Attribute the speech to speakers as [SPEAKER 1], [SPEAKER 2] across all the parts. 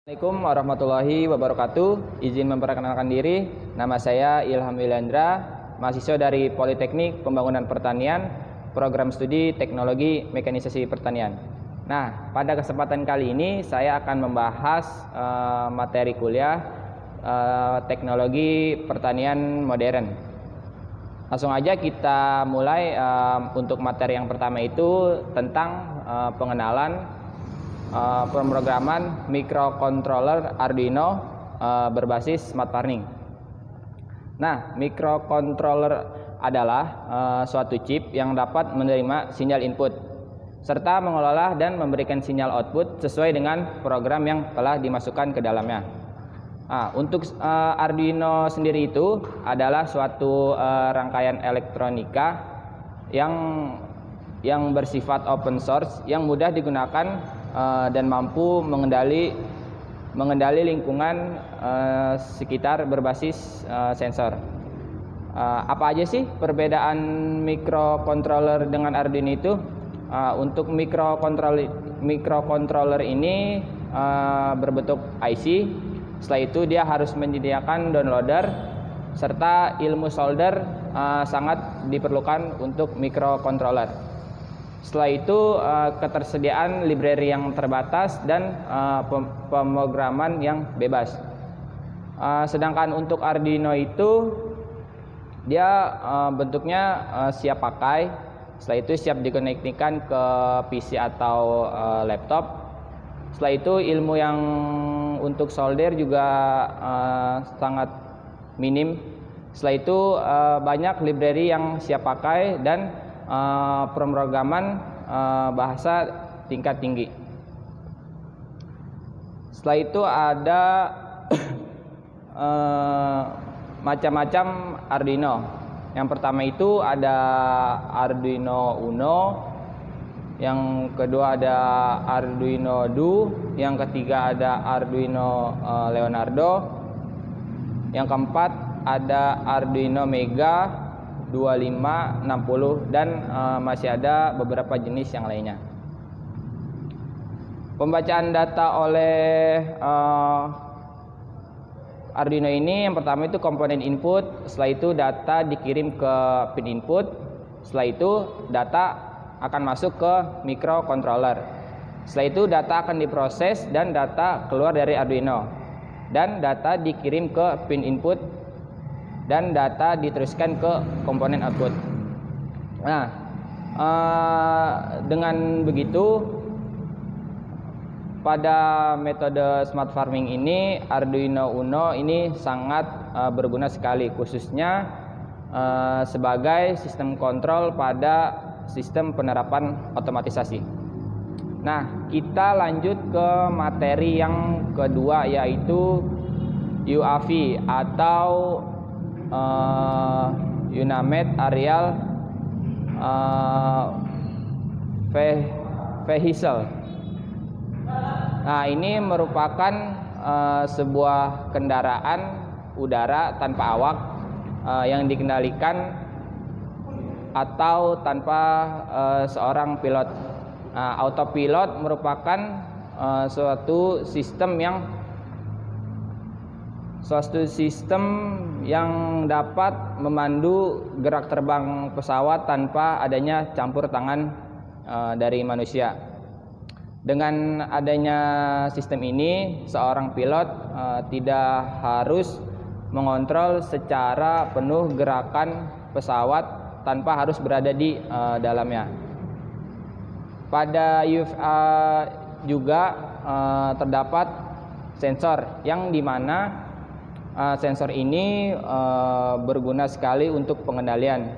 [SPEAKER 1] Assalamualaikum warahmatullahi wabarakatuh. Izin memperkenalkan diri, nama saya Ilham Wilandra, mahasiswa dari Politeknik Pembangunan Pertanian, Program Studi Teknologi Mekanisasi Pertanian. Nah, pada kesempatan kali ini saya akan membahas materi kuliah Teknologi Pertanian Modern. Langsung aja kita mulai. Untuk materi yang pertama itu tentang pengenalan pemrograman microcontroller Arduino berbasis smart farming. Nah, microcontroller adalah suatu chip yang dapat menerima sinyal input serta mengelola dan memberikan sinyal output sesuai dengan program yang telah dimasukkan ke dalamnya. Untuk Arduino sendiri itu adalah suatu rangkaian elektronika yang bersifat open source yang mudah digunakan dan mampu mengendali lingkungan sekitar berbasis sensor. Apa aja sih perbedaan microcontroller dengan Arduino itu? Untuk microcontroller ini berbentuk IC. Setelah itu dia harus menyediakan downloader serta ilmu solder sangat diperlukan untuk microcontroller. Setelah itu ketersediaan library yang terbatas dan pemrograman yang bebas. Sedangkan untuk Arduino itu dia bentuknya siap pakai. Setelah itu siap dikonektikan ke PC atau laptop. Setelah itu ilmu yang untuk solder juga sangat minim. Setelah itu banyak library yang siap pakai dan pemrograman bahasa tingkat tinggi. Setelah itu ada macam-macam Arduino. Yang pertama itu ada Arduino Uno, yang kedua ada Arduino Duo, yang ketiga ada Arduino Leonardo, yang keempat ada Arduino Mega 25, 60 dan masih ada beberapa jenis yang lainnya. Pembacaan data oleh Arduino ini yang pertama itu komponen input, setelah itu data dikirim ke pin input, setelah itu data akan masuk ke microcontroller. Setelah itu data akan diproses dan data keluar dari Arduino dan data dikirim ke pin input dan data diteruskan ke komponen output. Nah, dengan begitu pada metode smart farming ini Arduino Uno ini sangat berguna sekali, khususnya sebagai sistem kontrol pada sistem penerapan otomatisasi. Nah, kita lanjut ke materi yang kedua, yaitu UAV atau Unmanned Aerial Vehicle. Nah, ini merupakan sebuah kendaraan udara tanpa awak yang dikendalikan atau tanpa seorang pilot. Autopilot merupakan suatu sistem yang dapat memandu gerak terbang pesawat tanpa adanya campur tangan dari manusia. Dengan adanya sistem ini, seorang pilot tidak harus mengontrol secara penuh gerakan pesawat tanpa harus berada di dalamnya. Pada UFA juga terdapat sensor yang dimana sensor ini berguna sekali untuk pengendalian.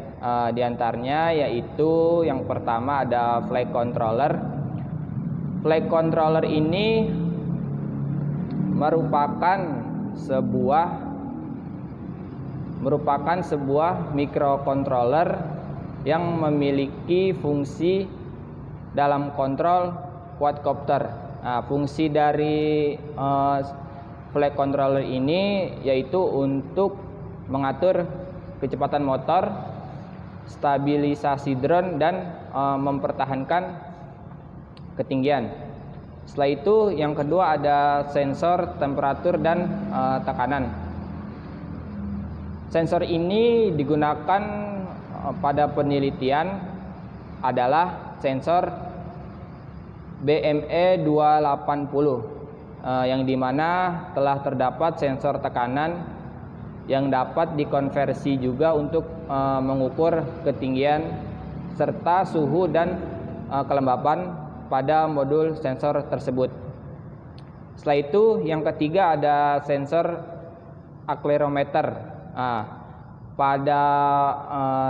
[SPEAKER 1] Di antaranya yaitu yang pertama ada flight controller. Flight controller ini merupakan sebuah microcontroller yang memiliki fungsi dalam kontrol quadcopter. Fungsi dari flight controller ini yaitu untuk mengatur kecepatan motor, stabilisasi drone dan mempertahankan ketinggian. Setelah itu yang kedua ada sensor temperatur dan tekanan. Sensor ini digunakan pada penelitian adalah sensor BME 280 yang dimana telah terdapat sensor tekanan yang dapat dikonversi juga untuk mengukur ketinggian serta suhu dan kelembapan pada modul sensor tersebut. Setelah itu yang ketiga ada sensor akselerometer. Pada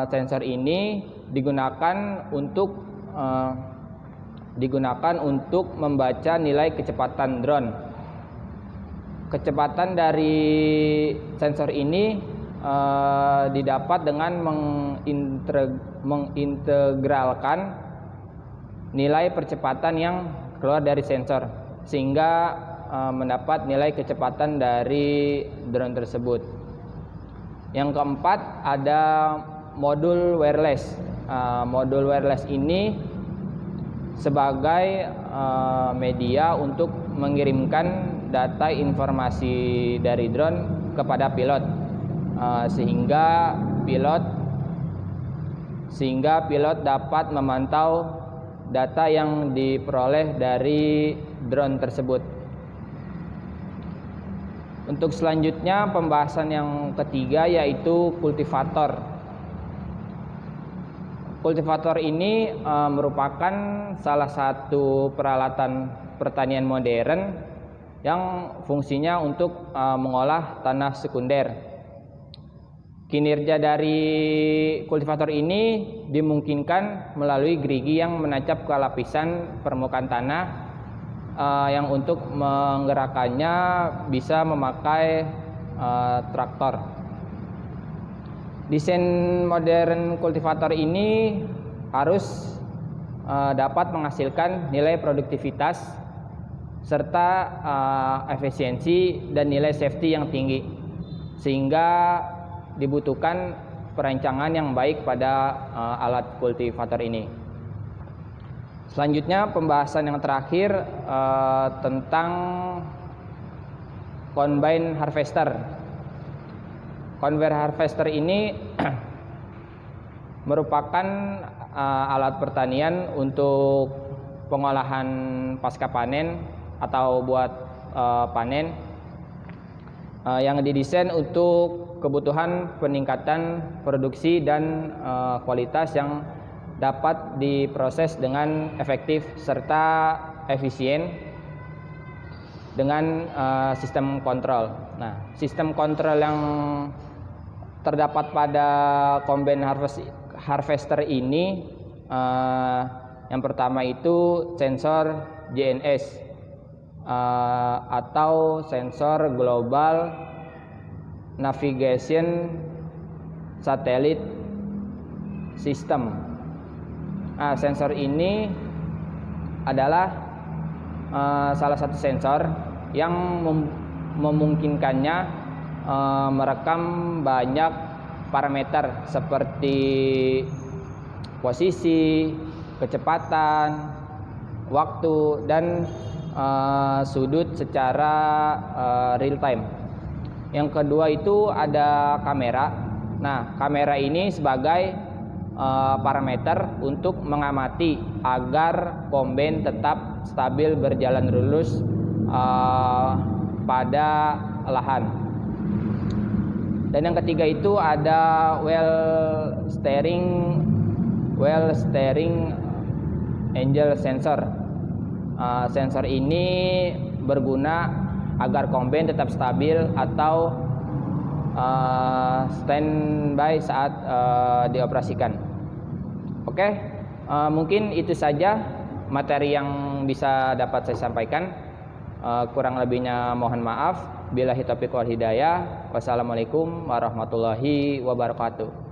[SPEAKER 1] sensor ini digunakan untuk membaca nilai kecepatan drone. Kecepatan dari sensor ini didapat dengan mengintegralkan nilai percepatan yang keluar dari sensor sehingga mendapat nilai kecepatan dari drone tersebut. Yang keempat ada modul wireless. Modul wireless ini sebagai media untuk mengirimkan data informasi dari drone kepada pilot, sehingga pilot dapat memantau data yang diperoleh dari drone tersebut. Untuk selanjutnya pembahasan yang ketiga yaitu kultivator. Kultivator ini merupakan salah satu peralatan pertanian modern yang fungsinya untuk mengolah tanah sekunder. Kinerja dari kultivator ini dimungkinkan melalui gerigi yang menancap ke lapisan permukaan tanah yang untuk menggerakkannya bisa memakai traktor. Desain modern kultivator ini harus dapat menghasilkan nilai produktivitas serta efisiensi dan nilai safety yang tinggi, sehingga dibutuhkan perancangan yang baik pada alat kultivator ini. Selanjutnya pembahasan yang terakhir tentang combine harvester. Combine harvester ini merupakan alat pertanian untuk pengolahan pasca panen atau buat panen yang didesain untuk kebutuhan peningkatan produksi dan kualitas yang dapat diproses dengan efektif serta efisien dengan sistem kontrol. Nah, sistem kontrol yang terdapat pada combine harvester ini yang pertama itu sensor GNS atau sensor Global Navigation Satellite System. Sensor ini adalah salah satu sensor yang memungkinkannya merekam banyak parameter seperti posisi, kecepatan, waktu, dan sudut secara real time. Yang kedua itu ada kamera. Nah, kamera ini sebagai parameter untuk mengamati agar combine tetap stabil berjalan lurus pada lahan. Dan yang ketiga itu ada wheel steering angle sensor. Sensor ini berguna agar combine tetap stabil atau standby saat dioperasikan. Oke, mungkin itu saja materi yang bisa dapat saya sampaikan. Kurang lebihnya mohon maaf. Billahi taufiq wal hidayah. Wassalamualaikum warahmatullahi wabarakatuh.